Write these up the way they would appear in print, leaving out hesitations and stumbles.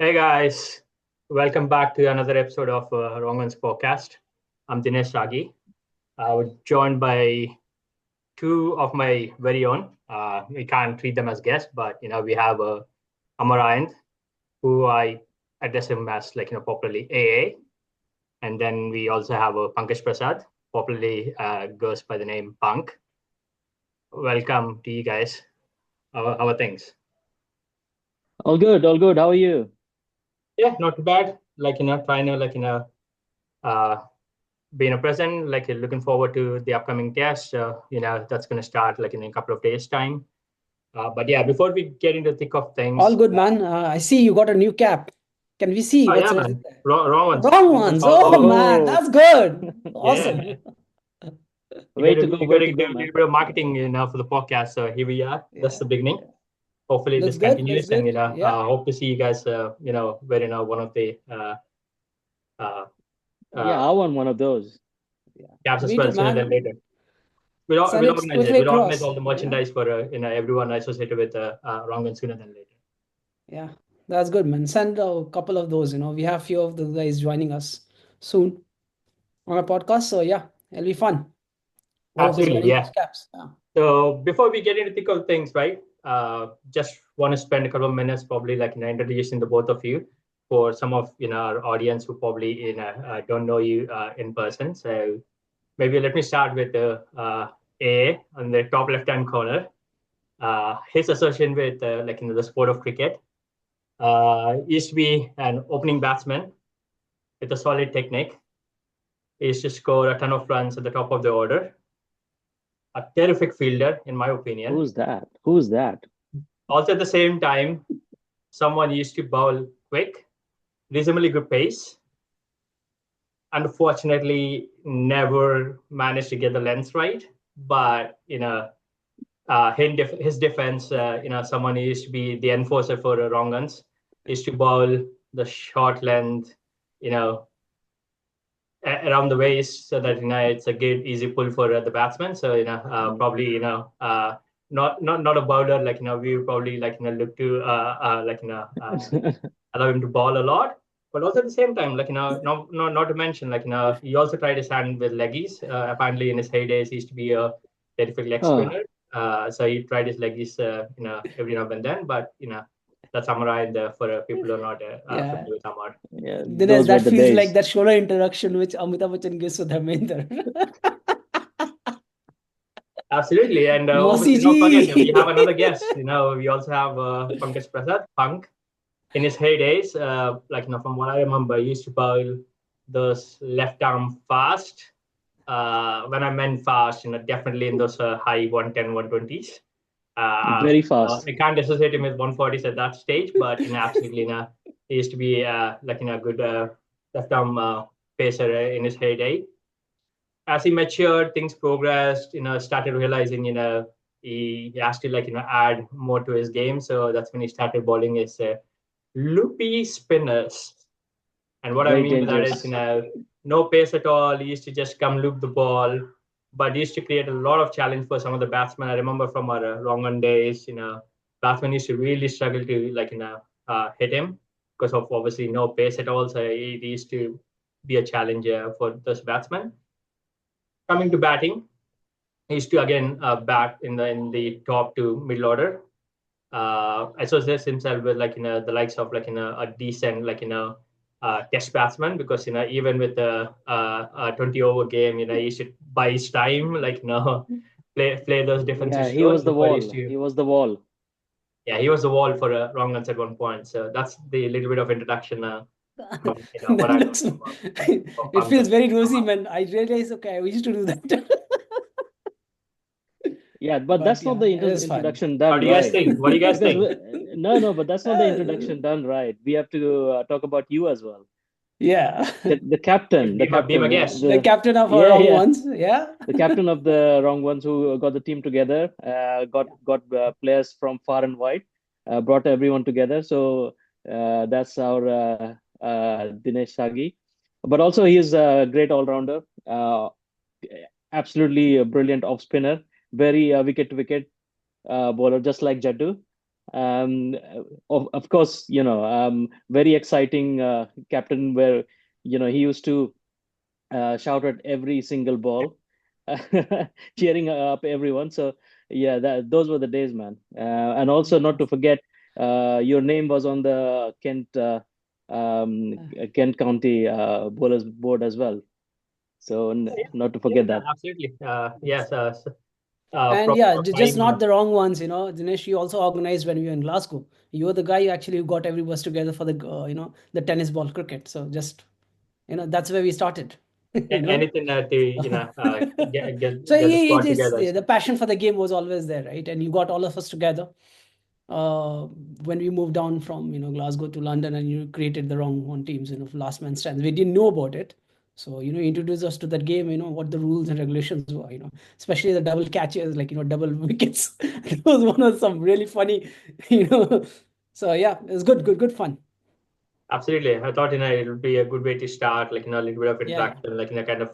Hey guys, welcome back to another episode of Rongan's podcast. I'm Dinesh Sagi. We're joined by two of my very own. We can't treat them as guests, but we have Amarayant, who I address him as popularly AA, and then we also have Pankaj Prasad, popularly goes by the name Punk. Welcome to you guys. How are things? All good, all good. How are you? Yeah, not too bad. Trying to uh, being a present, looking forward to the upcoming test. That's going to start like in a couple of days' time. But yeah, before we get into the thick of All things, good, man. I see you got a new cap. Can we see oh what's yeah, it? man, wrong ones. Wrong ones. Oh man, Oh, that's good. Yeah, Awesome. way to go, you got way to to do go, a man. little bit of marketing, for the podcast. So here we are. That's Yeah, the beginning. yeah. Hopefully this Looks good. Looks continues, and good. Yeah. hope to see you guys. We're one of the uh, Yeah, uh, I want one of those. Yeah. cabs as Me well too, sooner than man. later. Send We'll it organize it. quickly We'll organize across. all the Yeah. merchandise for everyone associated with Wrong sooner than later. Yeah. That's good, man. Send a couple of those. We have few of the guys joining us soon on a podcast. So yeah, it'll be fun. Whoever's Absolutely, winning yeah. those caps. Yeah. So before we get into thick of things, right? Just want to spend a couple of minutes, probably introducing the both of you for some of our audience who probably don't know you in person. So maybe let me start with A on the top left hand corner. His association with the sport of cricket. Used to be an opening batsman with a solid technique. He used to score a ton of runs at the top of the order. A terrific fielder, in my opinion. Who's that? Who's that? Also, at the same time, someone used to bowl quick, reasonably good pace. Unfortunately, never managed to get the length right. But his defense, someone who used to be the enforcer for wrong guns, used to bowl the short length, you know, around the waist, so that it's a good easy pull for the batsman. So Mm. probably not a bowler, we probably look to allow him to ball a lot. But also at the same time, not to mention, he also tried his hand with leggies. Apparently, in his heydays, he used to be a terrific leg Oh, spinner. So he tried his leggies, every now and then. But that's Amara for people who are not Yeah. familiar with Amar. yeah, Dinesh, those were that the feels like days. that shoulder introduction which Amitabh Bachchan gives to Dharmender. Absolutely, and Mausi obviously, ji. not forget we have another guest. We also have Pankaj Prasad, Punk. In his heydays, from what I remember, he used to bowl those left arm fast. When I meant fast, definitely in those high 110, 120s. Very fast. I can't associate him with 140s at that stage, but absolutely, he used to be a good left arm pacer in his heyday. As he matured, things progressed. Started realizing he has to add more to his game. So that's when he started bowling his loopy spinners. And what I Very mean by that is, dangerous. no pace at all. He used to just come loop the ball, but he used to create a lot of challenge for some of the batsmen. I remember from our wrong on days, batsmen used to really struggle to hit him because of obviously no pace at all. So he used to be a challenger for those batsmen. Coming to batting, he used to again bat in the top to middle order. Associates himself with the likes of a decent test batsman, because even with a 20 over game, he should buy his time, play those defensive Yeah, he roles was the before he used wall. to. He was the wall. Yeah, he was the wall for wrong runs at one point. So that's the little bit of introduction from what That I know looks. from It Pankaj. feels very rosy, man. I realized, okay, we used to do that. Yeah, but But that's not yeah, the it is fun. introduction How done do you guys right. think? What do you guys Because think? no, no, but that's not the Uh, introduction done right. We have to talk about you as well. yeah. The captain, the Be my captain, guest. The captain of our yeah, wrong yeah, ones. Yeah. the captain of the wrong ones who got the team together, got players from far and wide, brought everyone together. So that's our Dinesh Sagi. But also he is a great all-rounder, absolutely a brilliant off spinner, very wicket to wicket bowler, just like Jaddu. Um, of course, very exciting captain where, he used to shout at every single ball, cheering up everyone. So yeah, those were the days, man. And also not to forget, your name was on the Kent County bowlers board as well. So Yeah, not to yeah, forget that. absolutely. Yes, And from yeah, just time. not the wrong ones, Dinesh, you also organized when we were in Glasgow. You were the guy who actually got everybody together for the, the tennis ball cricket. So just, that's where we started, you know. Anything to So get the it squad is together. the passion for the game was always there, right? And you got all of us together uh, when we moved down from Glasgow to London, and you created the wrong one teams, last man stands. We didn't know about it, so introduce us to that game. What the rules and regulations were. Especially the double catches, like double wickets. It was one of some really funny, you know. So yeah, it was good fun. Absolutely. I thought it would be a good way to start, like a little bit of Yeah, interaction, like kind of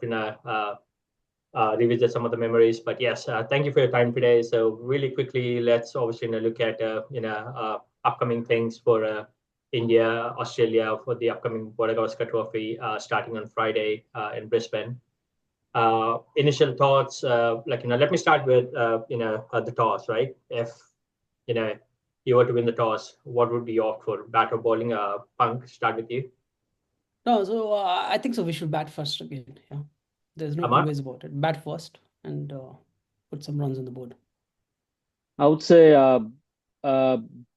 revisit some of the memories. But yes, thank you for your time today. So really quickly, let's obviously look at upcoming things for India, Australia for the upcoming Border Gavaskar Trophy starting on Friday in Brisbane. Initial thoughts, let me start with the toss, right? If you know you were to win the toss, what would be your opt for, bat or bowling? Punk, start with you. no, so I think so. We should bat first again. Yeah, there's no two Amar. ways about it. Bat first and put some runs on the board. I would say uh,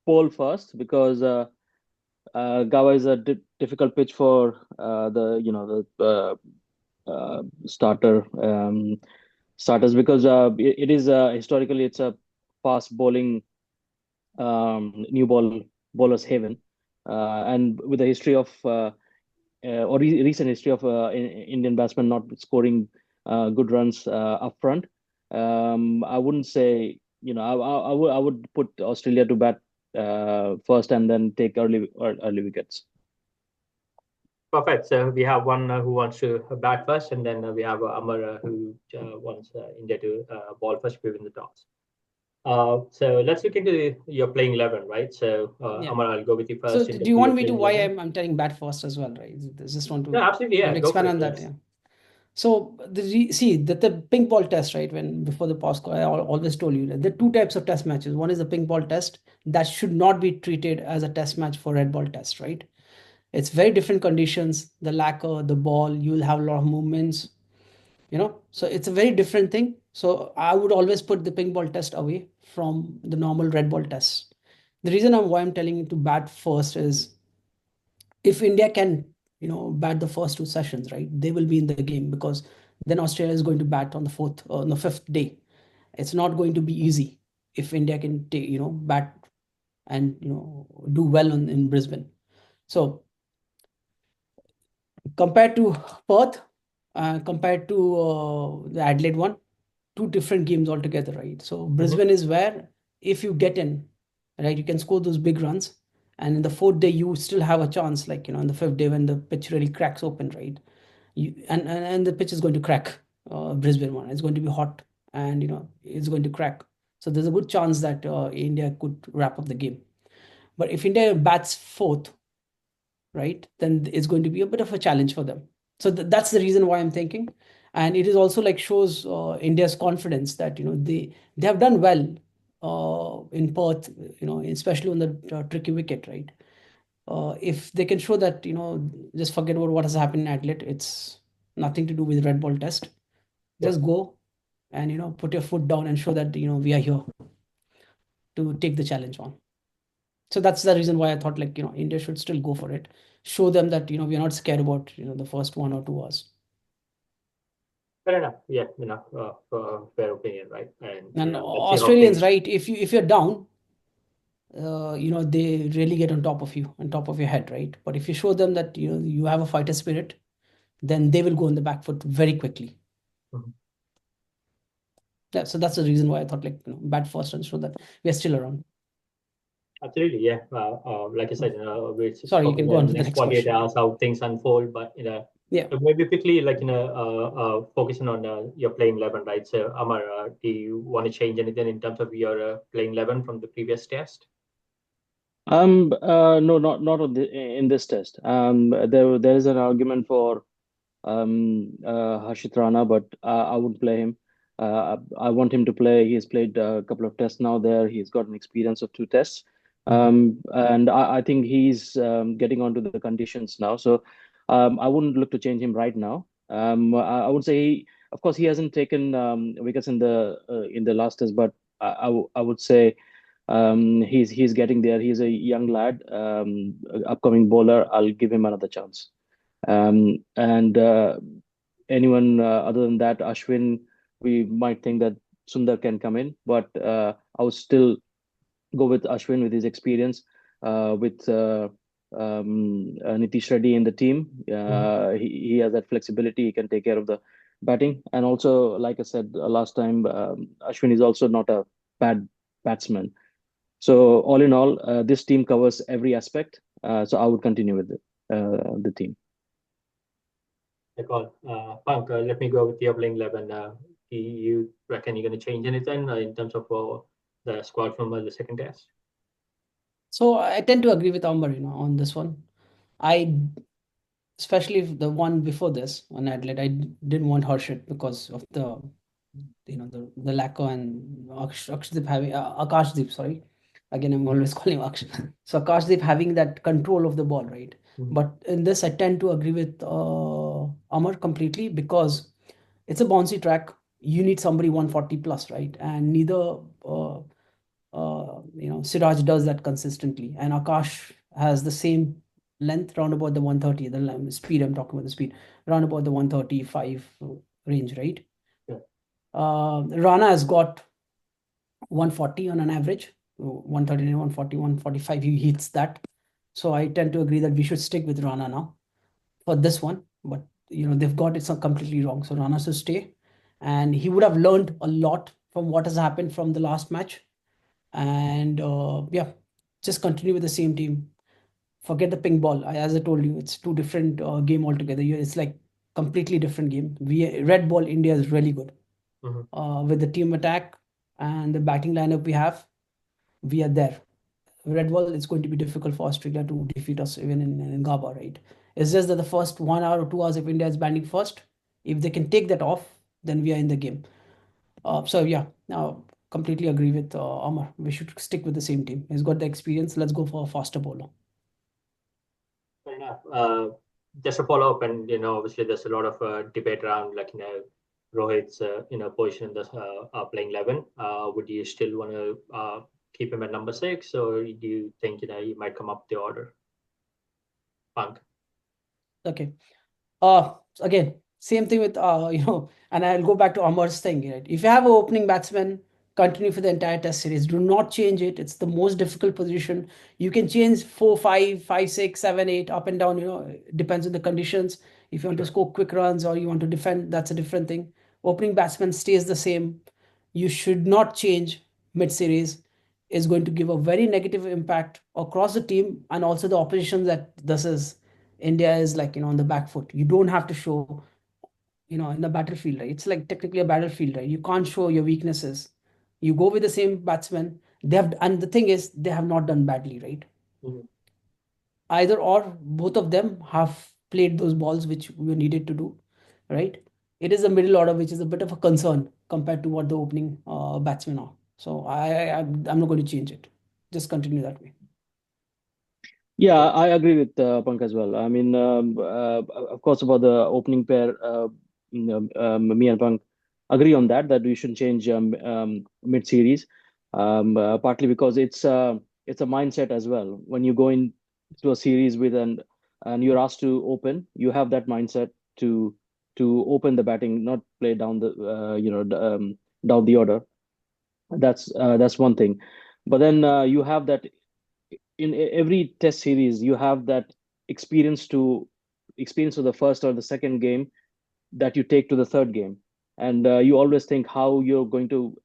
bowl first because Goa is a difficult pitch for starter starters because it is historically it's a fast bowling new bowler's haven, and with a history of or recent history of Indian batsmen not scoring good runs up front. I wouldn't say, I would put Australia to bat first and then take early wickets. Perfect. So we have one who wants to bat first, and then we have Amar who wants India to ball first, within the toss. So let's look into your playing 11, right? So Yeah. Amar, I'll go with you So first in do terms you of want your me to playing why 11. I'm telling bat first as well, right? I just want No, to absolutely, yeah, go for expand it. on that. Yes. Yeah. So see the ping pong test, right? When before the past, I always told you that there are two types of test matches. One is the ping pong test that should not be treated as a test match for red ball test, right? It's very different conditions. The lacquer, the ball, you will have a lot of movements, So it's a very different thing. So I would always put the ping ball test away from the normal red ball test. The reason why I'm telling you to bat first is if India can, bat the first two sessions, right, they will be in the game because then Australia is going to bat on the on the fifth day. It's not going to be easy if India can take, bat and do well in Brisbane. So compared to Perth, compared to the Adelaide one, two different games altogether, right? So Mm-hmm. Brisbane is where if you get in, right, you can score those big runs, and in the fourth day you still have a chance, like in the fifth day when the pitch really cracks open, right? And the pitch is going to crack. Brisbane one, it's going to be hot, and it's going to crack. So there's a good chance that India could wrap up the game. But if India bats fourth, right, then it's going to be a bit of a challenge for them. So that's the reason why I'm thinking, and it is also like shows India's confidence that they have done well in Perth, especially on the tricky wicket, right? If they can show that, just forget about what has happened in Adelaide. It's nothing to do with red ball test. Yeah. Just go and put your foot down and show that we are here to take the challenge on. So that's the reason why I thought, like, India should still go for it. Show them that, we're not scared about, the first 1 or 2 hours. Fair enough. Yeah, fair opinion, right? And And let's see how Australians, things. right, if you're down, they really get on top of you, on top of your head, right? But if you show them that, you have a fighter spirit, then they will go on the back foot very quickly. Mhm. Yeah, so that's the reason why I thought, like, bat first and show that we are still around. Absolutely, yeah. Like I said, we're just Sorry, you can focusing go on on the to the next next 48 question. hours, how things unfold. But Yeah. maybe quickly, like focusing on your playing 11, right? So Amar, do you want to change anything in terms of your playing 11 from the previous test? No, not on in this test. There is an argument for Harshit Rana, but I wouldn't play him. I want him to play. He's played a couple of tests now there. He's got an experience of two tests. Mhm. And I think he's getting onto the conditions now. So I wouldn't look to change him right now. I would say, of course, he hasn't taken wickets in the last test, but I would say he's getting there. He's a young lad, upcoming bowler. I'll give him another chance. And anyone other than that, Ashwin, we might think that Sundar can come in, but I would still go with Ashwin with his experience, with Nitish Reddy in the team. Mhm. He has that flexibility. He can take care of the batting. And also, like I said last time, Ashwin is also not a bad batsman. So all in all, this team covers every aspect. So I would continue with the team. Good call. Punk, let me go with your playing 11. You reckon you're going to change anything in terms of the squad from the second test? So I tend to agree with Amber, on this one. I, especially the one before this on Adelaide, I didn't want Harshit because of the lacquer and Akshdeep having Akashdeep, sorry. Again, I'm always calling him Aksh. So Akashdeep having that control of the ball, right? Mhm. But in this, I tend to agree with Amar completely because it's a bouncy track. You need somebody 140 plus, right? And neither Siraj does that consistently, and Akash has the same length round about the 130. The speed I'm talking about, the speed round about the 135 range, right? Yeah. Rana has got 140 on an average, 139, 140, 145. He hits that. So I tend to agree that we should stick with Rana now for this one. But they've got it so completely wrong. So Rana should stay, and he would have learned a lot from what has happened from the last match. And yeah, just continue with the same team. Forget the ping ball. As I told you, it's two different game altogether. It's like completely different game. Red ball India is really good Mhm. with the team attack and the batting lineup we have. We are there. Red ball, it's going to be difficult for Australia to defeat us even in Gaba, right? It's just that the first 1 hour or 2 hours, if India is batting first, if they can take that off, then we are in the game. So yeah, now completely agree with Amar. We should stick with the same team. He's got the experience. Let's go for a faster bowler. Fair enough. Just a follow up, and obviously there's a lot of debate around Rohit's position in the playing 11. Would you still want to keep him at number 6, or do you think he might come up the order? Punk. Okay. Again, same thing with and I'll go back to Amar's thing, right? If you have an opening batsman, continue for the entire test series. Do not change it. It's the most difficult position. You can change 4, 5, 5, 6, 7, 8, up and down, it depends on the conditions. If you want to Sure. score quick runs or you want to defend, that's a different thing. Opening batsman stays the same. You should not change mid-series. Is going to give a very negative impact across the team and also the opposition that this is India is like, on the back foot. You don't have to show, in the battlefield, right? It's like technically a battlefield, right? You can't show your weaknesses. You go with the same batsman. And the thing is, they have not done badly, right? Mhm. Either or, both of them have played those balls which we needed to do, right? It is the middle order which is a bit of a concern compared to what the opening batsmen are. So I'm not going to change it. Just continue that way. Yeah, Okay. I agree with Punk as well. I mean, of course, about the opening pair, me and Punk agree on that we shouldn't change mid-series, partly because it's a mindset as well. When you go into a series and you're asked to open, you have that mindset to open the batting, not play down down the order. That's one thing. But then you have that in every test series you have that experience to experience of the first or the second game that you take to the third game, and you always think how you're going to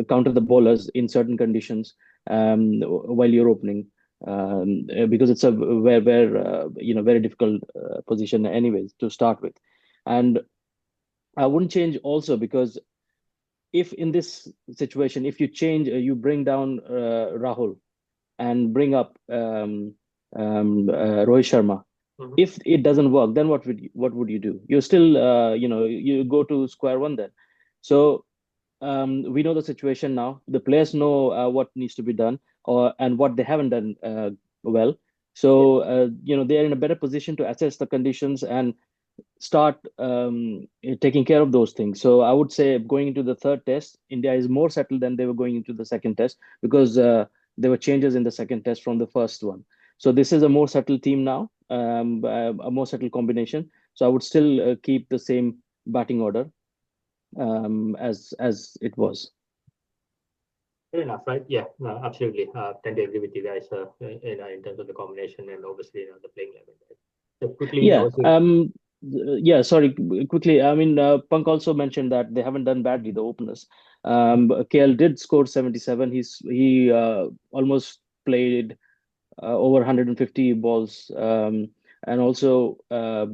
counter the bowlers in certain conditions while you're opening, because it's a very difficult position anyways to start with. And I wouldn't change also because if in this situation if you change, you bring down Rahul, and bring up Rohit Sharma. Mhm. If it doesn't work, then what would you do? You're still you go to square one then. So we know the situation now. The players know what needs to be done or and what they haven't done well. Yeah. So they are in a better position to assess the conditions and start taking care of those things. So I would say going into the third test, India is more settled than they were going into the second test because there were changes in the second test from the first one. So this is a more settled team now, a more settled combination. So I would still keep the same batting order as it was. Fair enough, right? Yeah, no, absolutely. Tend to agree with you guys, in terms of the combination and obviously, the playing level. Right? So quickly, Yeah. obviously, Yeah. Sorry. Quickly. I mean, Punk also mentioned that they haven't done badly, the openers. KL did score 77. He almost played over 150 balls. And also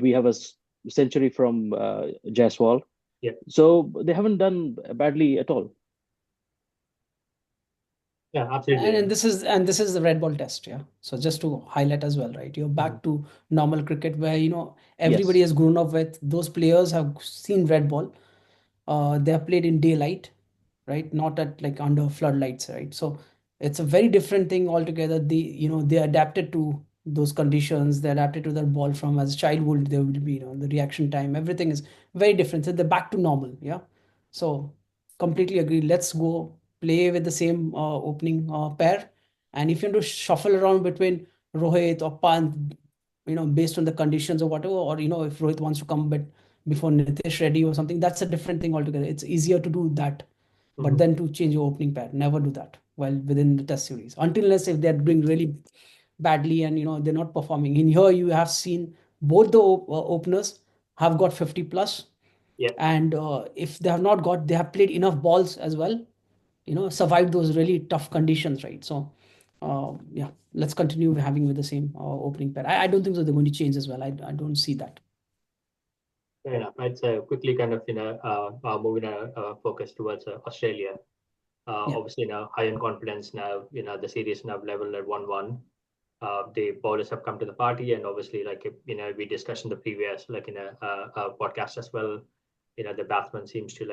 we have a century from Jaiswal. yeah, So they haven't done badly at all. yeah, absolutely. And this is the red ball test, yeah. So just to highlight as well, right? You're Mhm. back to normal cricket where everybody Yes. has grown up with those players have seen red ball. They have played in daylight, right? Not at like under floodlights, right? So it's a very different thing altogether. They adapted to those conditions. They adapted to their ball from as childhood. There will be, the reaction time. Everything is very different. So they're back to normal, yeah. So completely agree. Let's go play with the same opening pair. And if you want to shuffle around between Rohit or Pant, based on the conditions or whatever, or if Rohit wants to come but before Nitish Reddy or something, that's a different thing altogether. It's easier to do that, but Mhm. then to change your opening pair, never do that while within the test series. Until unless if they're doing really badly and they're not performing. In here, you have seen both the openers have got 50 plus, Yeah, and if they have not got, they have played enough balls as well, survived those really tough conditions, right? So yeah, let's continue having with the same opening pair. I don't think so they're going to change as well. I don't see that. fair enough. Right. So quickly, kind of, moving focus towards Australia. Yeah. Obviously, now high in confidence now. The series now level at 1-1. The bowlers have come to the party, and obviously, like we discussed in the previous, like in a podcast as well. The batsman seems to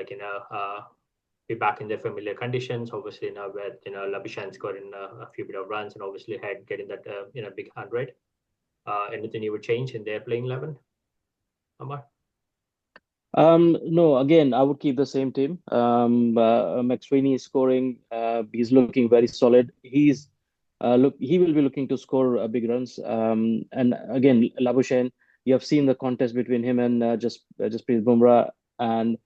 be back in their familiar conditions. Obviously, now with Labuschagne scoring a few bit of runs, and obviously Head getting that big 100. Anything you would change in their playing 11, Amar? No, again, I would keep the same team. McSweeney is scoring. He's looking very solid. He will be looking to score big runs. And again, Labuschagne, you have seen the contest between him and Jasprit Bumrah, and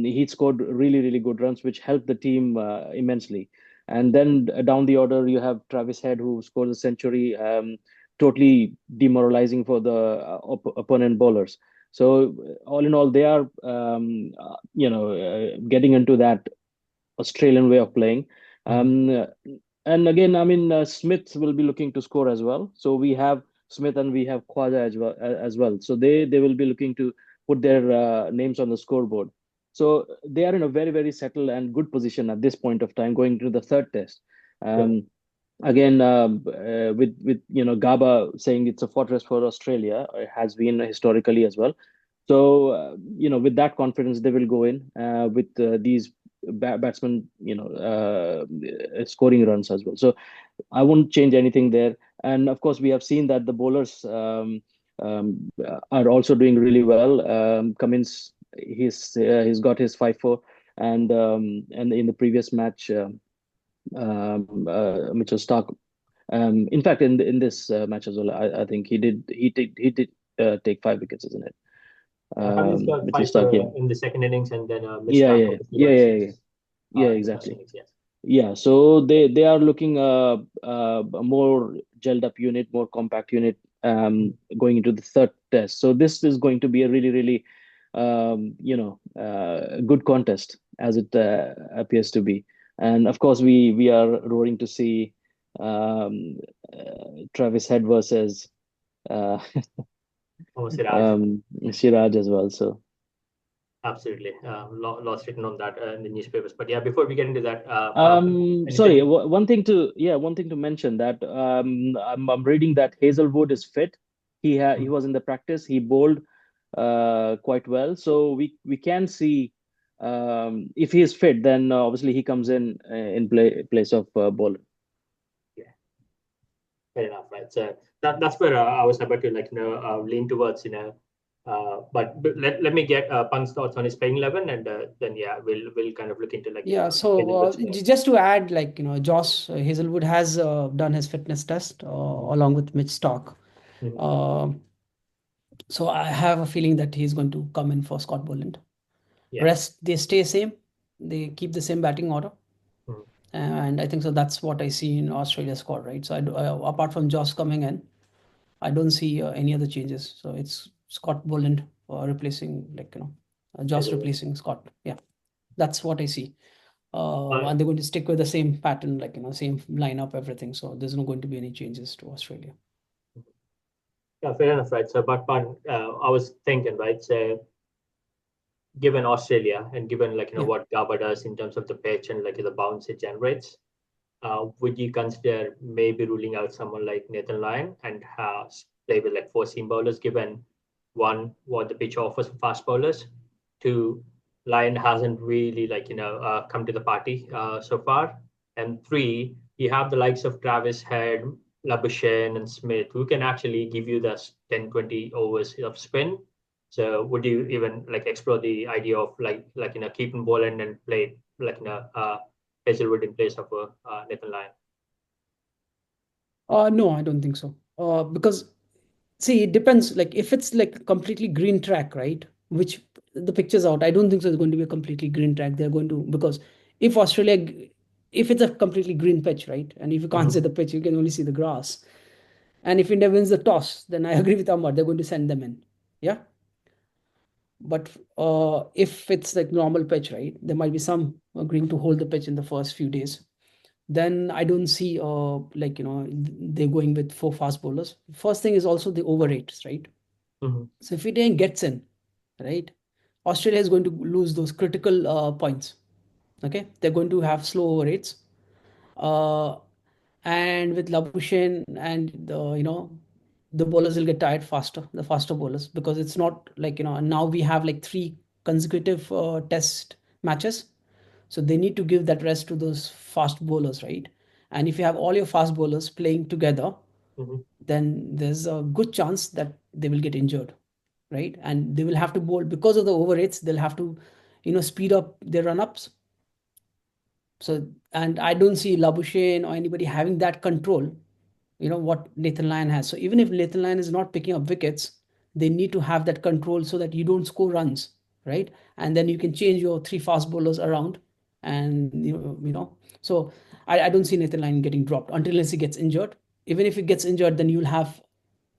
he scored really, really good runs, which helped the team immensely. And then down the order, you have Travis Head, who scored a century, totally demoralizing for the opponent bowlers. So all in all, they are, getting into that Australian way of playing. Mhm. Um, and again, I mean, Smith will be looking to score as well. So we have Smith and we have Khwaja as well. So they will be looking to put their names on the scoreboard. So they are in a very, very settled and good position at this point of time going to the third test. Yeah. Again, with Gaba saying it's a fortress for Australia, it has been historically as well. So with that confidence, they will go in with these batsmen, scoring runs as well. So I won't change anything there. And of course, we have seen that the bowlers are also doing really well. Cummins, he's got his 5-4, and in the previous match, Mitchell Stark. In fact, in this match as well, I think he did take 5 wickets, isn't it? Cummins got Mitchell five Stark, yeah, in the second innings, and then missed yeah, out yeah, obviously yeah, got yeah, yeah, six yeah, in the first exactly. innings. Yes. Yeah, so they are looking a more gelled up unit, more compact unit, going into the third test. So this is going to be a really, really, good contest as it appears to be. And of course, we are roaring to see Travis Head versus uh, Oh, Siraj. Siraj as well. So Absolutely. Lots written on that in the newspapers. But yeah, before we get into that, Sorry, anything? one thing to mention that I'm reading that Hazelwood is fit. He was in the practice. He bowled quite well, so we can see if he is fit, then obviously he comes in place of bowler. Yeah, fair enough, right? So that's where I was about to lean towards, but let me get Punk's thoughts on his playing 11, and then yeah, we'll kind of look into Yeah, Hazelwood's play. just to add, Josh Hazelwood has done his fitness test along with Mitch Stark. Mhm. Uh, so I have a feeling that he's going to come in for Scott Boland. Yeah. Rest, they stay same. They keep the same batting order. Mhm. And I think so that's what I see in Australia's squad, right? So apart from Josh coming in, I don't see any other changes. So it's Scott Boland replacing, Josh Hazelwood. replacing Scott. Yeah, that's what I see. Uh, And they're going to stick with the same pattern, same lineup, everything. So there's not going to be any changes to Australia. yeah, fair enough, right? So, but I was thinking, right? So, given Australia and given Yeah. what Gabba does in terms of the pitch and the bounce it generates, would you consider maybe ruling out someone like Nathan Lyon and play with four seam bowlers, given one, what the pitch offers for fast bowlers, two, Lyon hasn't really come to the party so far, and three, you have the likes of Travis Head, Labuschagne, and Smith who can actually give you the 10-20 overs of spin. So would you even explore the idea of keeping Boland and play Hazelwood in place of Nathan Lyon? No, I don't think so. Because see, it depends. Like if it's like completely green track, right? Which the picture's out. I don't think so. It's going to be a completely green track. They're going to because if Australia, if it's a completely green pitch, right? And if you can't see Mhm. the pitch, you can only see the grass. And if India wins the toss, then I agree with Amar. They're going to send them in. Yeah. But if it's like normal pitch, right? There might be some agreeing to hold the pitch in the first few days. Then I don't see they're going with four fast bowlers. First thing is also the over rates, right? Mhm. So if India gets in, right, Australia is going to lose those critical points. Okay, they're going to have slow over rates, uh, and with Labuschagne and the bowlers will get tired faster, the faster bowlers, because it's not now we have like three consecutive test matches, so they need to give that rest to those fast bowlers, right? And if you have all your fast bowlers playing together, Mhm. then there's a good chance that they will get injured, right? And they will have to bowl because of the over rates. They'll have to, speed up their run ups. So, and I don't see Labuschagne or anybody having that control, what Nathan Lyon has. So even if Nathan Lyon is not picking up wickets, they need to have that control so that you don't score runs, right? And then you can change your three fast bowlers around, and So I don't see Nathan Lyon getting dropped unless he gets injured. Even if he gets injured, then you'll have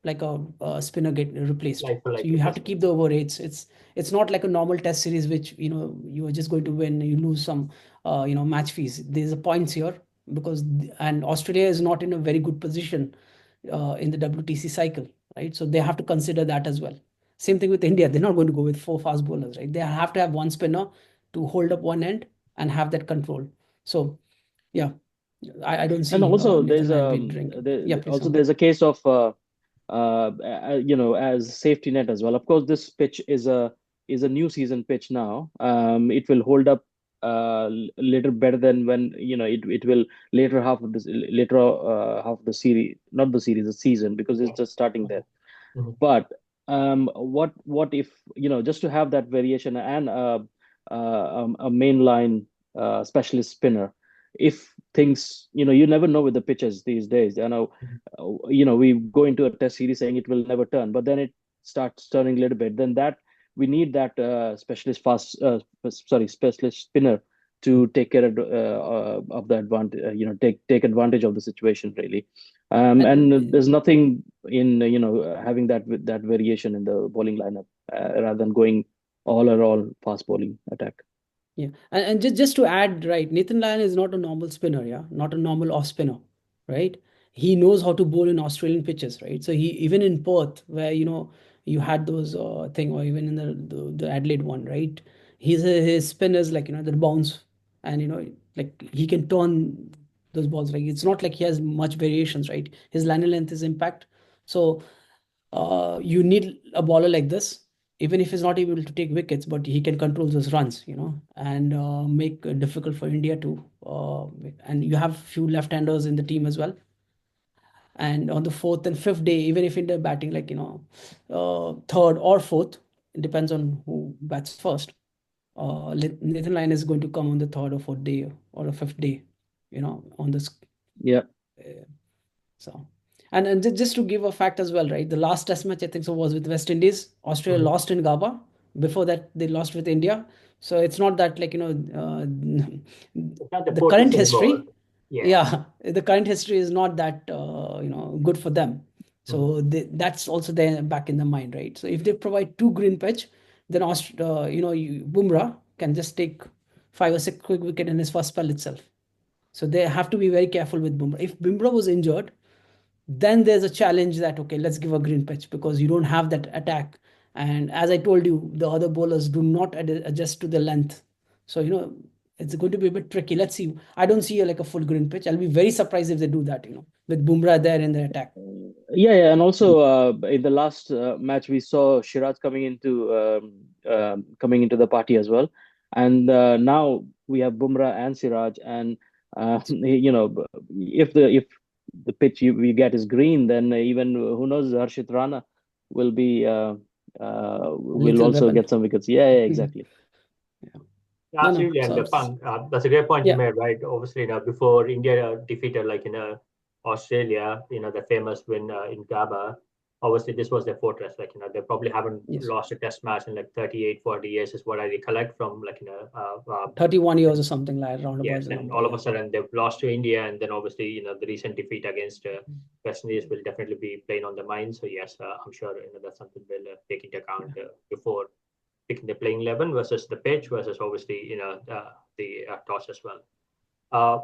like a spinner get replaced. Like for So like you have to keep replacement. the over rates. It's not like a normal test series, which you are just going to win. You lose some match fees. There's a points here because and Australia is not in a very good position in the WTC cycle, right? So they have to consider that as well. Same thing with India. They're not going to go with four fast bowlers, right? They have to have one spinner to hold up one end and have that control. So yeah, I don't And see also Nathan Lyon being drinking. Yeah, please, Amar. there's a case of as safety net as well. Of course, this pitch is a new season pitch now. It will hold up later better than when it will later half of the series, not the series, the season, because it's just starting there. Mhm. But what if just to have that variation and a mainline specialist spinner, if things you never know with the pitches these days. Mhm. We go into a test series saying it will never turn, but then it starts turning a little bit. Then that we need that specialist spinner to take care of the advantage. Take advantage of the situation really. And And there's nothing in having that variation in the bowling lineup rather than going all fast bowling attack. yeah, and just to add, right, Nathan Lyon is not a normal spinner, yeah, not a normal off spinner, right? He knows how to bowl in Australian pitches, right? So he even in Perth, where you had those thing, or even in the Adelaide one, right? His spin is like, the bounce, and like he can turn those balls. Like it's not like he has much variations, right? His line length is impact. So you need a bowler like this, even if he's not able to take wickets, but he can control those runs, and make it difficult for India to. And you have few left-handers in the team as well. And on the fourth and fifth day, even if India batting like third or fourth, it depends on who bats first. Nathan Lyon is going to come on the third or fourth day or the fifth day, on this. Yeah. So, and just to give a fact as well, right? The last Test match I think so was with West Indies. Australia lost in Gabba. Before that, they lost with India. So it's not that like It's not the the current focus anymore. history. Yeah. Yeah, the current history is not that good for them. So that's also there back in the mind, right? So if they provide two green pitch, then Bumrah can just take 5 or 6 quick wicket in his first spell itself. So they have to be very careful with Bumrah. If Bumrah was injured, then there's a challenge that, okay, let's give a green pitch because you don't have that attack. And as I told you, the other bowlers do not adjust to the length. So, it's going to be a bit tricky. Let's see. I don't see like a full green pitch. I'll be very surprised if they do that, with Bumrah there in the attack. Yeah, and also in the last match we saw Shiraz coming into the party as well, and now we have Bumrah and Siraj, and if the pitch we get is green, then even who knows, Harshit Rana will be will Lethal also weapon. get some wickets. Yeah, exactly. Yeah. Absolutely, and So, that's a great point you yeah. made, right? Obviously, before India defeated like Australia, the famous win in Gabba. Obviously, this was their fortress. Like they probably haven't Yes. lost a Test match in like 38, 40 years, is what I recollect from 31 years or something like around about yes, the and number. all of Yeah. a sudden they've lost to India, and then obviously the recent defeat against West Indies will definitely be playing on the mind. So yes, I'm sure that's something we'll take into account before picking the playing 11 versus the pitch versus obviously the toss as well.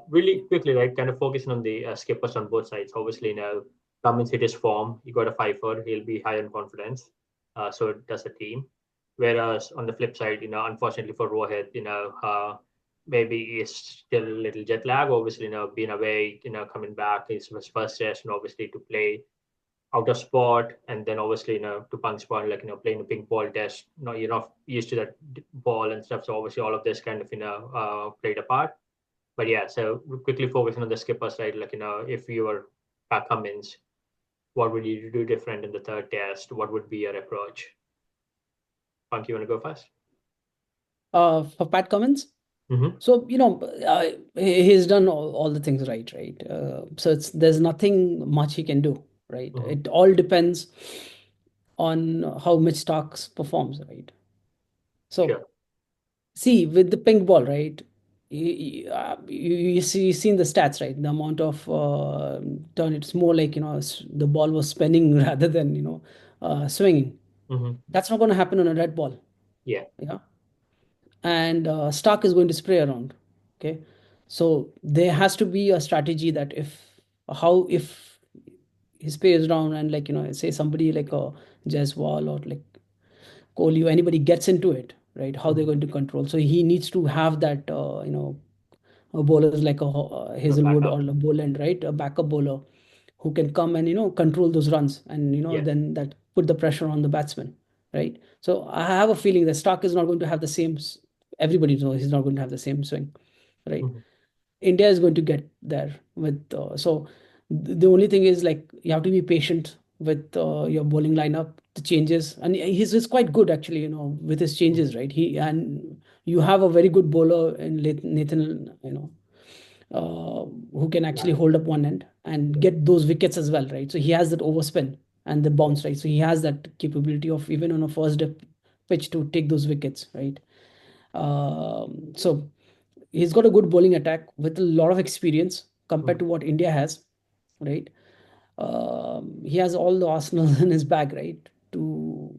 Really quickly, right, kind of focusing on the skippers on both sides. Obviously, Cummins hit his form. You got a fiver. He'll be high in confidence. So does the team. Whereas on the flip side, unfortunately for Rohit, maybe he's still a little jet lag. Obviously, being away, coming back is his first test, and obviously to play out of spot, and then obviously to punch point, like playing a ping ball test. You're not used to that ball and stuff. So obviously all of this kind of played a part. But yeah, so quickly focusing on the skipper side, like if you were Pat Cummins, what would you do different in the third test? What would be your approach? Punk, you want to go first? For Pat Cummins. Mm-hmm. So, he's done all the things right? So there's nothing much he can do, right? Mm-hmm. It all depends on how Mitch Starks performs, right? So, Sure. see, with the pink ball, right? You see, you've seen the stats, right? The amount of turn, it's more like, the ball was spinning rather than, swinging. Mm-hmm. That's not going to happen on a red ball. Yeah. Yeah. And Stark is going to spray around. Okay. So there has to be a strategy that if he sprays around and like, say somebody like a Jaiswal or like Kohli or anybody gets into it, right? How they're Mm-hmm. going to control. So he needs to have that, bowlers like a The Hazelwood backup. or a Boland, right? A backup bowler who can come and control those runs, and Yeah. then that put the pressure on the batsman, right? So I have a feeling that Stark is not going to have the same. Everybody knows he's not going to have the same swing, right? Mm-hmm. India is going to get there with so the only thing is like you have to be patient with your bowling lineup, the changes, and he's quite good actually, with his changes, right? And you have a very good bowler in Nathan, who can actually Right. hold up one end and Yeah. get those wickets as well, right? So he has that overspin and the bounce, right? So he has that capability of even on a first dip pitch to take those wickets, right? So he's got a good bowling attack with a lot of experience compared Mm-hmm. to what India has, right? He has all the arsenal in his bag, right, to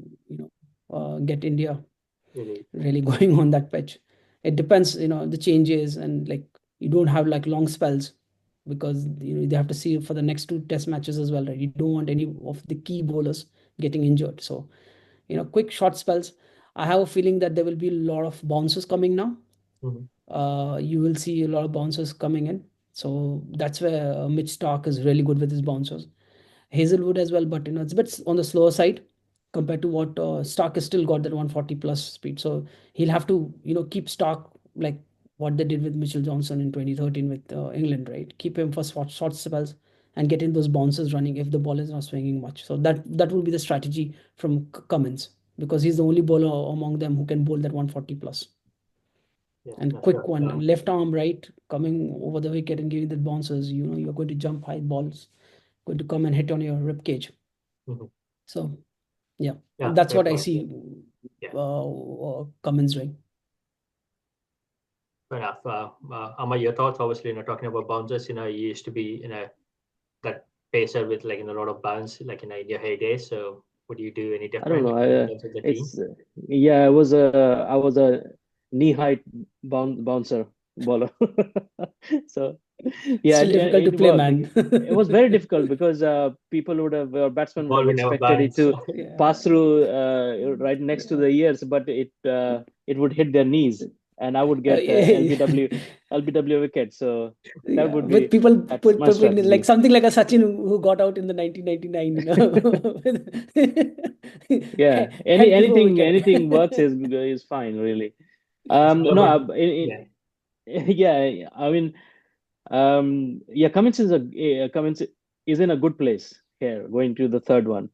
get India Really. really going on that pitch. It depends, the changes, and like you don't have like long spells because they have to see for the next two test matches as well, right? You don't want any of the key bowlers getting injured. So quick short spells. I have a feeling that there will be a lot of bounces coming now. You will see a lot of bouncers coming in. So that's where Mitch Stark is really good with his bouncers. Hazelwood as well, but it's a bit on the slower side compared to what Stark has still got that 140 plus speed. So he'll have to keep Stark like what they did with Mitchell Johnson in 2013 with England, right? Keep him for short spells and get in those bounces running if the ball is not swinging much. So that will be the strategy from Cummins, because he's the only bowler among them who can bowl that 140 plus. And quick one, left arm, right, coming over the wicket and giving the bounces. You're going to jump high balls, going to come and hit on your rib cage. So, yeah, that's what I see Cummins doing. Fair enough. Amar, your thoughts, obviously, talking about bouncers, he used to be, that pacer with like a lot of bounce, like in your heyday. So would you do any I don't different know. in terms of the team? It's yeah, I was a knee height bouncer bowler. So yeah, Still difficult to it play, worked. man. It was very difficult because people would have batsmen would Ball have will never expected it bounce. to Yeah. pass through right next to the ears, but it would hit their knees, and I would get LBW wicket. So that would with be people that's put my like strategy. something like a Sachin who got out in the 1999, Yeah, head before anything wicket. works is fine, really. No, No, but yeah, I mean, yeah, Cummins is in a good place here, going to the third one.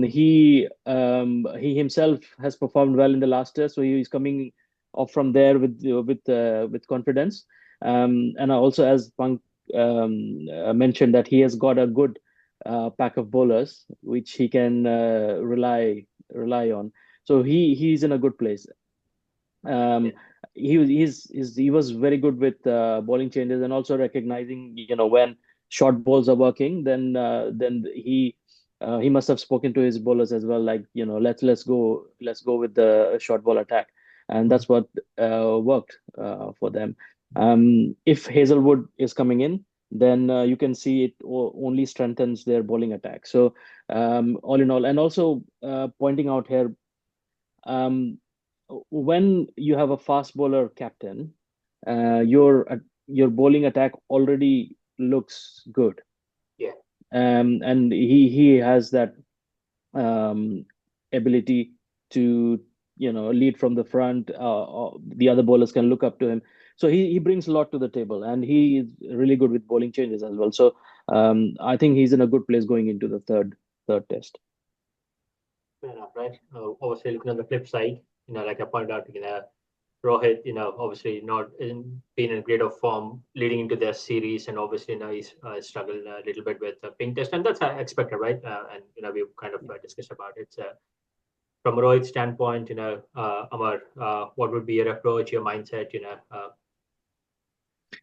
He himself has performed well in the last test, so he is coming off from there with confidence. And also, as Punk mentioned, that he has got a good pack of bowlers which he can rely on. So he's in a good place. Um, he was very good with bowling changes and also recognizing when short balls are working, then he must have spoken to his bowlers as well, like let's go with the short ball attack, and that's what worked for them. If Hazelwood is coming in, then you can see it only strengthens their bowling attack. So all in all, and also pointing out here, um, when you have a fast bowler captain, your bowling attack already looks good. Yeah. And he has that ability to lead from the front. The other bowlers can look up to him. So he brings a lot to the table, and he is really good with bowling changes as well. So I think he's in a good place going into the third test. Fair enough, right? Obviously, looking on the flip side, like I pointed out, Rohit, obviously not been in great of form leading into their series, and obviously now he's struggled a little bit with the pink test, and that's expected, right? And we've kind of discussed about it. From Rohit's standpoint, Amar, what would be your approach, your mindset?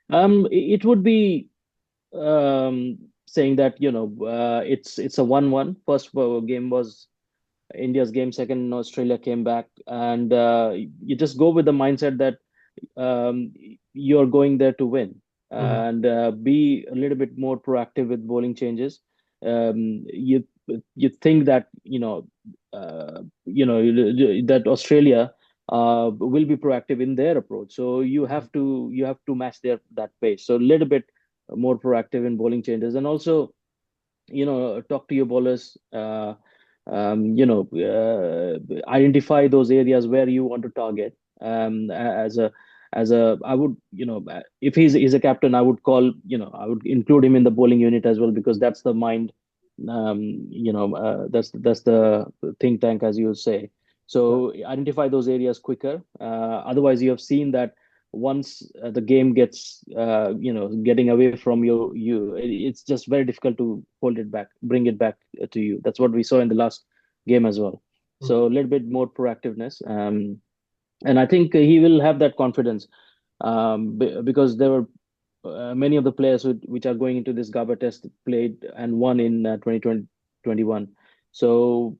It would be saying that it's a 1-1. First game was India's game. Second, Australia came back, and you just go with the mindset that um, you're going there to win, and be a little bit more proactive with bowling changes. You think that that Australia will be proactive in their approach, so you have to match that pace. So a little bit more proactive in bowling changes, and also talk to your bowlers. Identify those areas where you want to target. As a I would, if he's a captain, I would include him in the bowling unit as well, because that's the mind. That's the think tank, as you would say. So identify those areas quicker. Otherwise, you have seen that once the game gets getting away from it's just very difficult to hold it back, bring it back to you. That's what we saw in the last game as well. So a little bit more proactiveness, and I think he will have that confidence, because there were many of the players which are going into this GABA test played and won in 2021. So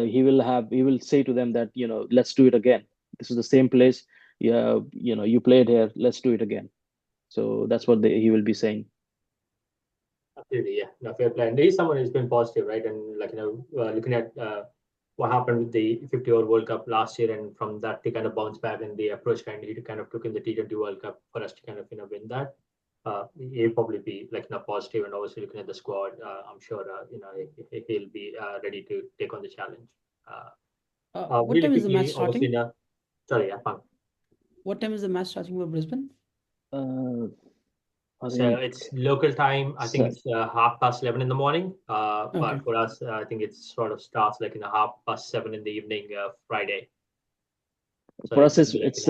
he will say to them that let's do it again. This is the same place. Yeah, you played here. Let's do it again. So that's what he will be saying. Absolutely, yeah. No, fair play. And he's someone who's been positive, right? And like looking at what happened with the 50-over World Cup last year, and from that they kind of bounced back, and the approach he kind of took in the T20 World Cup for us to kind of win that. He'll probably be like positive, and obviously looking at the squad, I'm sure he'll be ready to take on the challenge. What Really time is the match quickly, obviously, starting? sorry, yeah, fine. What time is the match starting for Brisbane? I So think it's local time. I think it's 11:30 in the morning. Okay. But for us, I think it sort of starts like 7:30 in the evening, Friday. So for us, it'll be like, it's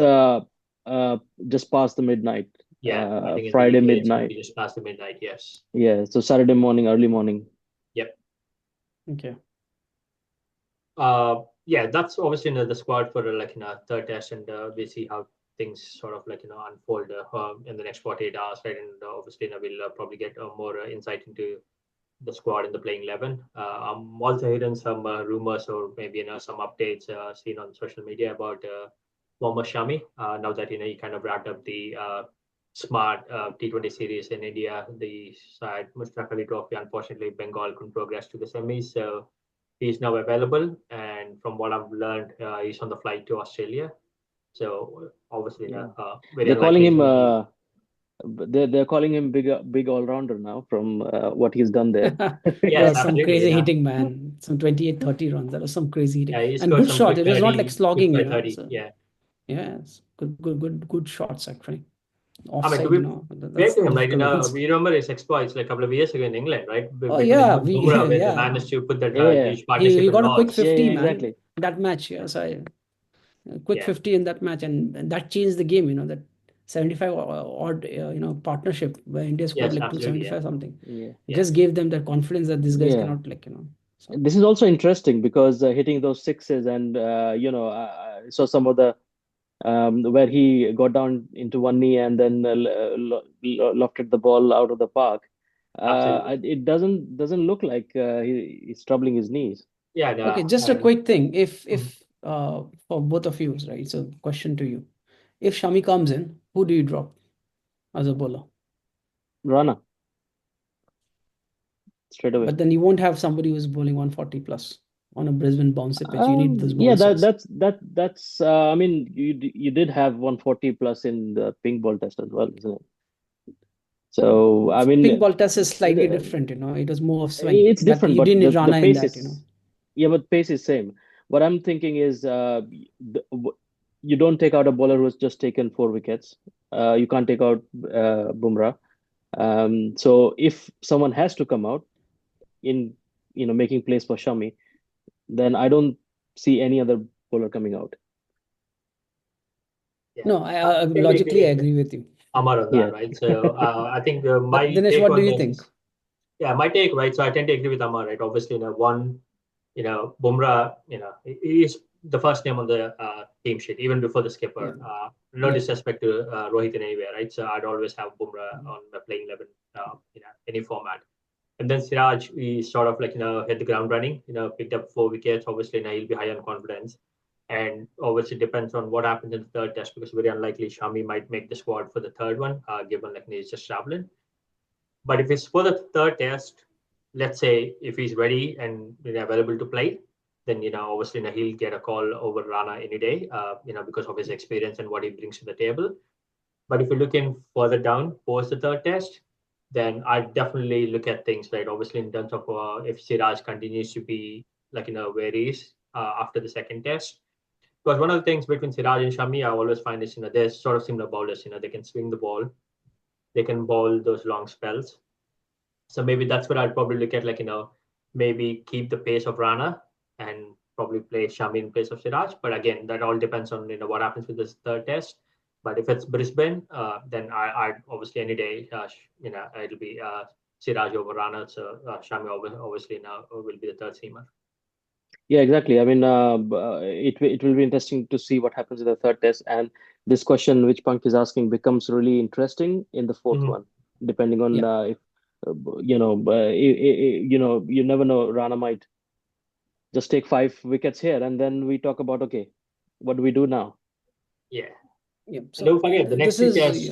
just past the midnight. yeah, I think in the Friday UK it's going to midnight. be just past the midnight. Yes. Yeah, so Saturday morning, early morning. Yep. Okay. Yeah, that's obviously the squad for third test, and we see how things sort of unfold in the next 48 hours, right? And obviously, we'll probably get more insight into the squad in the playing 11. I'm also hearing some rumors or maybe some updates seen on social media about Mohammad Shami. Now that he kind of wrapped up the smart T20 series in India, the side Mushtaq Ali Trophy, unfortunately Bengal couldn't progress to the semis, so he's now available. And from what I've learned, he's on the flight to Australia. So obviously, Yeah. very They're calling unlikely he's him going to be. they're calling him big all rounder now from what he's done there. Yeah, Yes, some absolutely. crazy hitting, man. Some 28, 30 runs. That was some crazy hitting. Yeah, he And scored good some shot. quick It was not like 30, quick slogging, by 30. So Yeah. yes, good shots actually. I mean, to Offside, be fair that's to him, difficult ones. we remember his exploits like a couple of years ago in England, right? Oh Between yeah, him and Bumrah, where they yeah. managed to put that Yeah, huge partnership He in got a quick Lords. 50, yeah, man. exactly. That match, yes, quick Yeah, 50 in that match, and that changed the game. That 75 odd, partnership where India scored yes, like absolutely. 275 something. Yeah, It Yeah, just gave them that confidence that these guys yeah. cannot So This is also interesting because hitting those sixes and I saw some of the where he got down into one knee and then lofted the ball out of the park. absolutely. It doesn't look like he's troubling his knees. Yeah, no, okay, just a quick thing. If for both of you, right? So question to you: if Shami comes in, who do you drop as a bowler? Rana straight away. But then you won't have somebody who's bowling 140 plus on a Brisbane bouncy pitch. You need those Yeah, bouncers. that's I mean you did have 140 plus in the pink ball test as well, isn't it? So I mean Pink ball test is slightly the- different. It was more of swing. it's That different, you but didn't need the Rana in pace that. is yeah, but pace is same. What I'm thinking is you don't take out a bowler who's just taken 4 wickets. You can't take out Bumrah. So if someone has to come out in making place for Shami, then I don't see any other bowler coming out. Yeah. No, I tend to logically I with agree with you. Amar on Yeah, that, right? So I think But my Dinesh, take what do on you him think? is, yeah, my take, right? So I tend to agree with Amar, right? Obviously, Bumrah, he is the first name on the team sheet, even before the Yeah, skipper. No yeah. disrespect to Rohit in any way, right? So I'd always have Bumrah on the playing 11, any format. And then Siraj, we sort of hit the ground running, picked up 4 wickets. Obviously, he'll be high on confidence. And obviously, depends on what happens in the third test because very unlikely Shami might make the squad for the third one, given he's just traveling. But if it's for the third test, let's say if he's ready and available to play, then obviously he'll get a call over Rana any day, because of his experience and what he brings to the table. But if you're looking further down post the third test, then I definitely look at things right. Obviously, in terms of if Siraj continues to be where he is after the second test, because one of the things between Siraj and Shami I always find is they're sort of similar bowlers. They can swing the ball, they can bowl those long spells. So maybe that's what I'd probably look at, maybe keep the pace of Rana and probably play Shami in place of Siraj. But again, that all depends on what happens with this third test. But if it's Brisbane, then I'd obviously any day, it'll be Siraj over Rana. So Shami obviously now will be the third seamer. yeah, exactly. I mean, it will be interesting to see what happens in the third test, and this question which Pank is asking becomes really interesting in the fourth Mm-hmm. one, depending on Yeah. if you never know. Rana might just take 5 wickets here, and then we talk about okay, what do we do now? Yeah. Yeah. And So don't forget, the next this two is tests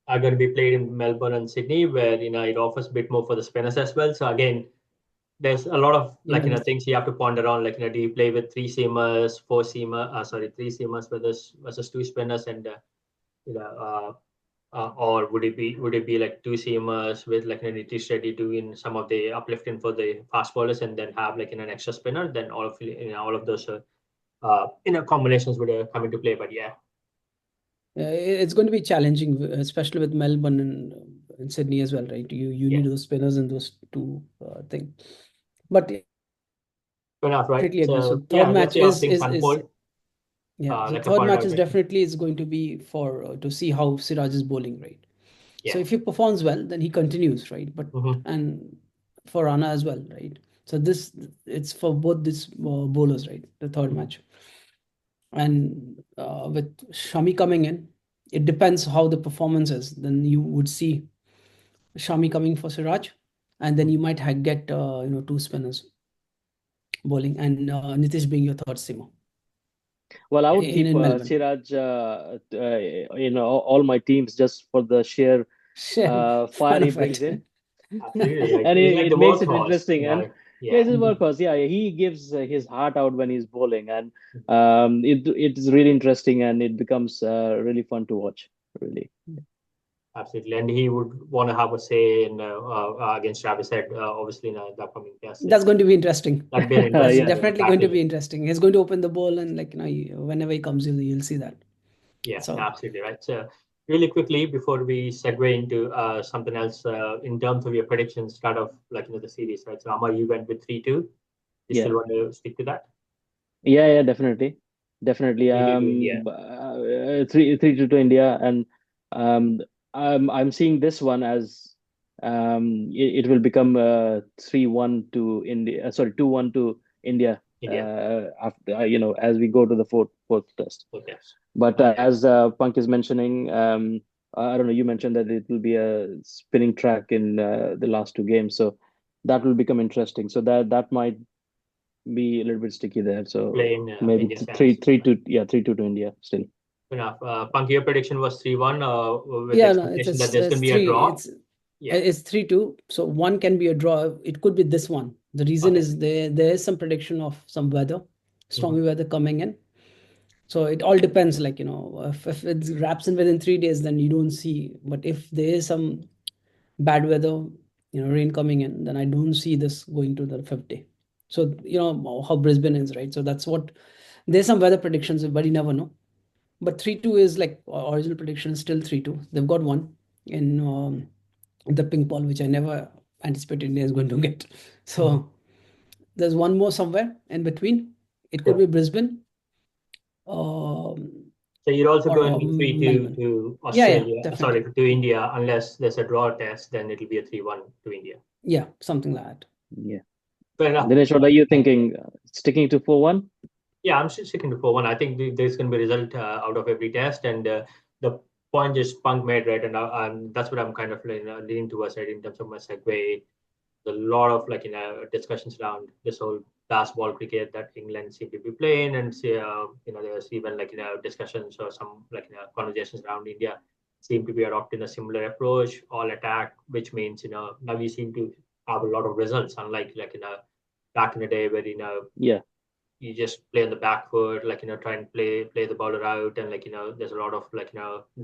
are going to be played in Melbourne and Sydney, where it offers a bit more for the spinners as well. So again, there's a lot of You know, things you have to ponder on. Do you play with three seamers, three seamers versus two spinners, and you know, or would it be like two seamers with Nitish Reddy doing some of the uplifting for the fast bowlers, and then have an extra spinner? Then all of those combinations would come into play. But yeah, it's going to be challenging, especially with Melbourne and Sydney as well, right? You yeah, need those spinners in those two things. But fair enough, right? completely agree. So So third yeah, let's match see how things is unfold. yeah. So Like I third pointed match out, is right? definitely is going to be for to see how Siraj is bowling, right? So Yeah. if he performs well, then he continues, right? But Mm-hmm. and for Rana as well, right? So this it's for both these bowlers, right? The third Mm-hmm. match, and with Shami coming in, it depends how the performance is. Then you would see Shami coming for Siraj, and then you might get two spinners bowling, and Nitish being your third seamer Well, I would keep in Melbourne. Siraj in all my teams just for the sheer Sure, fire fun he of brings it. in, Absolutely, right. and He's like it the makes it workhorse. interesting. And yeah, Yeah. it's his workhorse. Yeah, he gives his heart out when he's bowling, and it is really interesting, and it becomes really fun to watch. Really. Absolutely, and he would want to have a say in against Travis Head, obviously in the upcoming test. That's going to be interesting. That'd be an That's interesting Yeah. definitely going to battle. be interesting. He's going to open the ball, and whenever he comes, you'll see that. Yeah, So absolutely right. So, really quickly before we segue into something else, in terms of your predictions, start off the series, right? So, Amma, you went with 3-2. You Yeah. still want to stick to that? Yeah, definitely, definitely. 3-2 to India. 3-2 to India, and um, I'm seeing this one as it will become 3-1 to India. Sorry, 2-1 to India. India. After as we go to the fourth test. Okay. But Okay. as Punk is mentioning, I don't know. You mentioned that it will be a spinning track in the last two games, so that will become interesting. So that might be a little bit sticky there. So Playing maybe India's hands. 3-2 to India still. Enough. Punk, your prediction was 3-1 with the yeah, no, it's expectation that there's going it's to be a three. draw. Yeah. It's 3-2. So one can be a draw. It could be this one. The reason Okay. is there is some prediction of some weather, Mm-hmm. stormy weather coming in. So it all depends. If it wraps in within 3 days, then you don't see. But if there is some bad weather, rain coming in, then I don't see this going to the fifth day. So how Brisbane is, right? So that's what there's some weather predictions, but you never know. But 3-2 is like original prediction is still 3-2. They've got one in the ping pong, which I never anticipated India is going to get. Mm-hmm. So there's one more somewhere in between. It could Sure. be Brisbane, um, So you're also or going with 3-2 Melbourne. to Yeah, Australia, sorry, definitely. to India, unless there's a draw test, then it'll be a 3-1 to India. Yeah, something like that. Yeah. Fair enough. Dinesh, what are you thinking? Sticking to 4-1? Yeah, I'm still sticking to 4-1. I think there's going to be a result out of every test, and the point just Punk made, right? And that's what I'm kind of leaning towards, right, in terms of my segue. A lot of discussions around this whole basketball cricket that England seem to be playing, and there's even discussions or some conversations around India seem to be adopting a similar approach, all attack, which means now we seem to have a lot of results, unlike back in the day where Yeah. you just play on the back foot, try and play the bowler out, and there's a lot of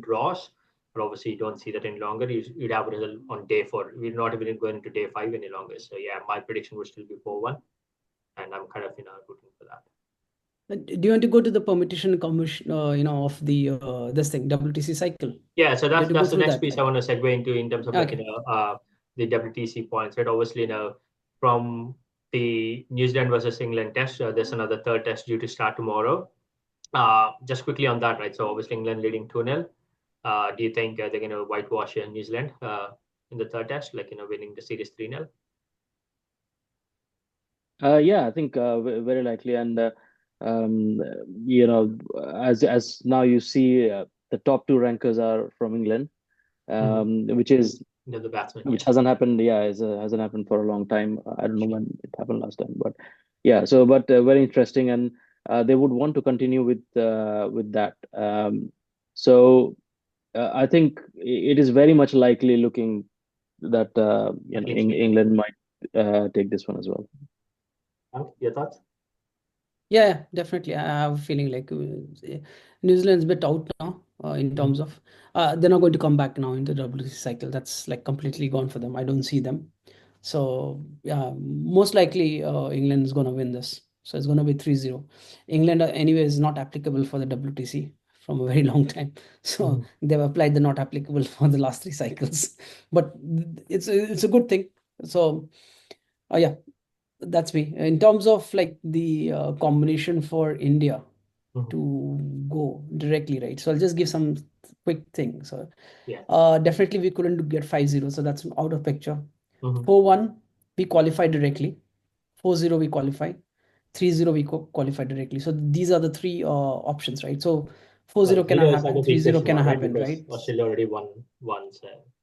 draws. But obviously, you don't see that any longer. You'd have a result on day 4. We're not even going into day 5 any longer. So yeah, my prediction would still be 4-1, and I'm kind of rooting for that. Do you want to go to the permutation commission, of the this thing WTC cycle? Yeah, so Do you want to go that's the through next that? piece I want to segue into in terms of Okay. the WTC points, right? Obviously, from the New Zealand versus England test, there's another third test due to start tomorrow. Just quickly on that, right? So obviously England leading 2-0. Do you think they're going to whitewash New Zealand in the third test, winning the series 3-0? Yeah, I think very likely. And um, you know, as now you see, the top two rankers are from England, which is The batsman, yeah. which hasn't happened. Yeah, hasn't happened for a long time. I don't know when it happened last time, but yeah. So, but very interesting, and they would want to continue with that. So I think it is very much likely looking that A clean sheet. England might. take this one as well. Your thoughts? Yeah, definitely. I have a feeling like New Zealand's a bit out now in terms of they're not going to come back now into the WTC cycle. That's like completely gone for them. I don't see them. So yeah, most likely England is going to win this. So it's going to be 3-0. England anyway is not applicable for the WTC from a very long time. So they've applied the not applicable for the last 3 cycles. But it's a good thing. So yeah, that's me. In terms of like the combination for India to go directly, right? So I'll just give some quick things. So Yeah. definitely we couldn't get 5-0, so that's out of picture. Mhm. 4-1 we qualify directly. 4-0 we qualify. 3-0 we qualify directly. So these are the three options, right? So 4-0 Well, cannot zero is like happen, a big 3-0 question cannot mark, right? happen, Because right? Australia already won once.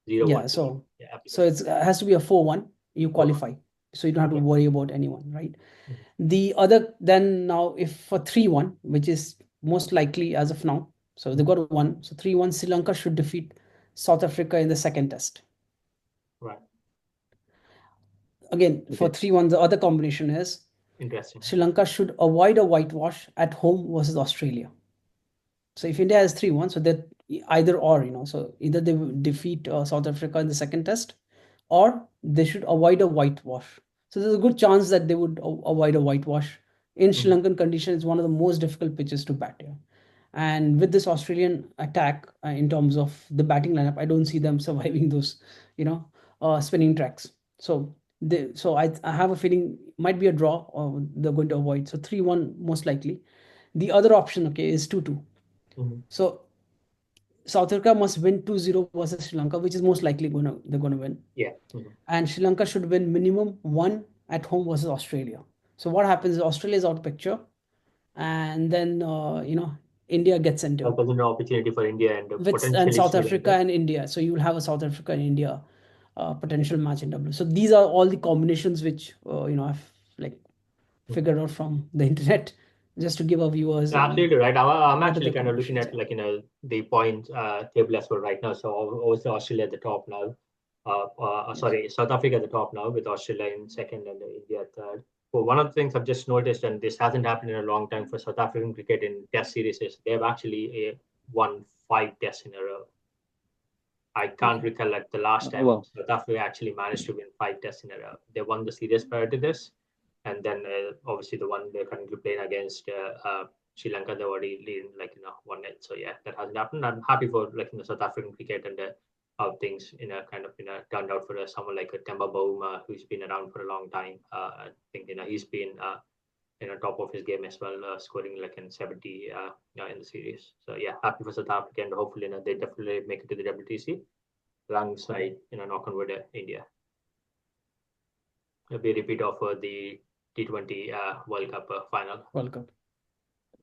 0 Yeah, 1 so yeah, so applicable. it has to be a 4-1, you 4-1. qualify. So you don't have to Okay. worry about anyone, right? Mhm. The other, then now if for 3-1, which is most likely as of now, so they got one. So 3-1, Sri Lanka should defeat South Africa in the second test. Right. Again, for Okay. 3-1, the other combination is Interesting. Sri Lanka should avoid a whitewash at home versus Australia. So if India has 3-1, so that either or, so either they will defeat South Africa in the second test, or they should avoid a whitewash. So there's a good chance that they would avoid a whitewash. In Sri Lankan conditions, it's one of the most difficult pitches to bat here. And with this Australian attack, in terms of the batting lineup, I don't see them surviving those, spinning tracks. So I have a feeling might be a draw, or they're going to avoid. So 3-1 most likely. The other option, okay, is 2-2. So South Africa must win 2-0 versus Sri Lanka, which is most likely they're gonna win. Yeah. And Sri Lanka should win minimum 1 at home versus Australia. So what happens is Australia is out of picture, and then India gets into That was an opportunity for India and and potentially South Sri Africa Lanka. and India. So you will have a South Africa and India potential match in W. So these are all the combinations which I've like figured out from the internet, just to give our viewers Absolutely right. I'm what are actually the kind of looking combinations. at like the point table as well right now. So obviously Australia at the top now. Yes. Sorry, South Africa at the top now with Australia in second and India third. But one of the things I've just noticed, and this hasn't happened in a long time for South African cricket in Test series, is they've actually won 5 tests in a row. I can't Okay. recollect the last time Well, South Africa actually managed to win 5 tests in a row. They won the series prior to this, and then obviously the one they're currently playing against Sri Lanka, they already leading won it. So yeah, that hasn't happened. I'm happy for South African cricket and how things kind of turned out for someone like Temba Bavuma, who's been around for a long time. I think he's been top of his game as well, scoring like in 70 in the series. So yeah, happy for South Africa, and hopefully they definitely make it to the WTC alongside knock on wood India. It'll be a repeat of the T20 World Cup final. World Cup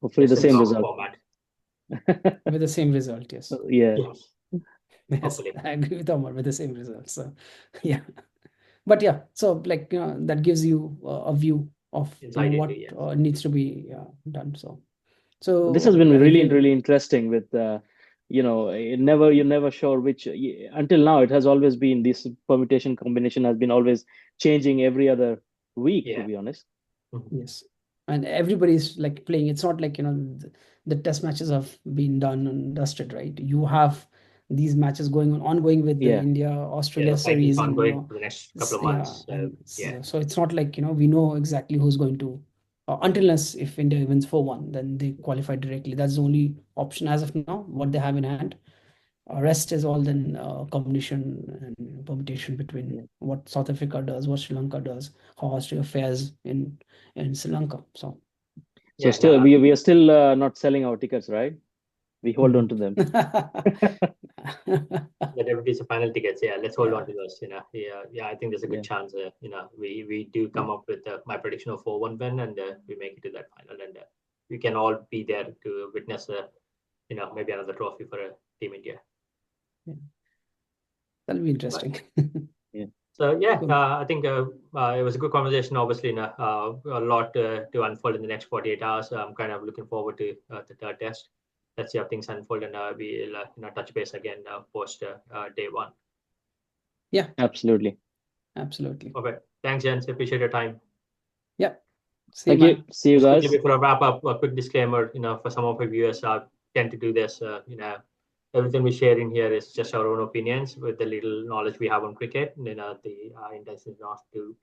hopefully the Just in the same wrong result. format. with the same result. Yes. Yeah. Yes, Yes, hopefully. I agree with Omar with the same result. So yeah, but yeah, so like that gives you a view of Inside what into yes. needs to be done. So This has been yeah, really, again, really interesting with, you're never sure which, until now, it has always been this permutation combination has been always changing every other week, to Yeah. be honest. yes, and everybody's like playing. It's not like the test matches have been done and dusted, right? You have these matches ongoing with the Yeah. India Yeah, Australia the cycle's series, and ongoing for the next couple of yeah, months. and Yeah. so it's not like we know exactly who's going to until unless if India wins 4-1, then they qualify directly. That's the only option as of now, what they have in hand. Rest is all then combination and permutation between Yeah. what South Africa does, what Sri Lanka does, how Australia fares in Sri Lanka. So So Yeah, still, no, we are still not selling our tickets, right? We hold on to them. the WTC final tickets. Yeah, let's hold yeah, on to those. Yeah. I think there's a good Yeah. chance. We do come up with my prediction of 4-1 win, and we make it to that final, and we can all be there to witness maybe another trophy for Team India. yeah. That'll be But, interesting. Yeah. so yeah, Cool. I think it was a good conversation. Obviously, a lot to unfold in the next 48 hours. I'm kind of looking forward to the third test. Let's see how things unfold, and we'll touch base again post day one. Yeah, Absolutely. absolutely. Okay. Thanks, Jens. Appreciate your time. Yep. See you, Thank you. man. See you Just quickly guys. before I wrap up, a quick disclaimer. For some of our viewers, I tend to do this. Everything we share in here is just our own opinions with the little knowledge we have on cricket. And, the intention is not to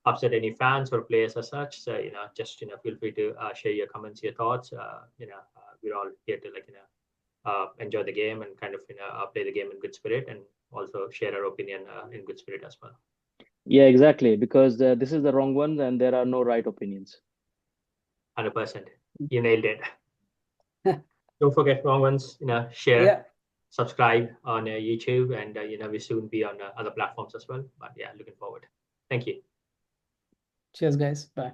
upset any fans or players as such. So just feel free to share your comments, your thoughts. We're all here to enjoy the game and kind of play the game in good spirit, and also share our opinion in good spirit as well. Yeah, exactly. Because this is the wrong one, and there are no right opinions. 100%. You nailed it. Don't forget, wrong ones. Share, Yeah. subscribe on YouTube, and we soon be on other platforms as well. But yeah, looking forward. Thank you. Cheers, guys. Bye.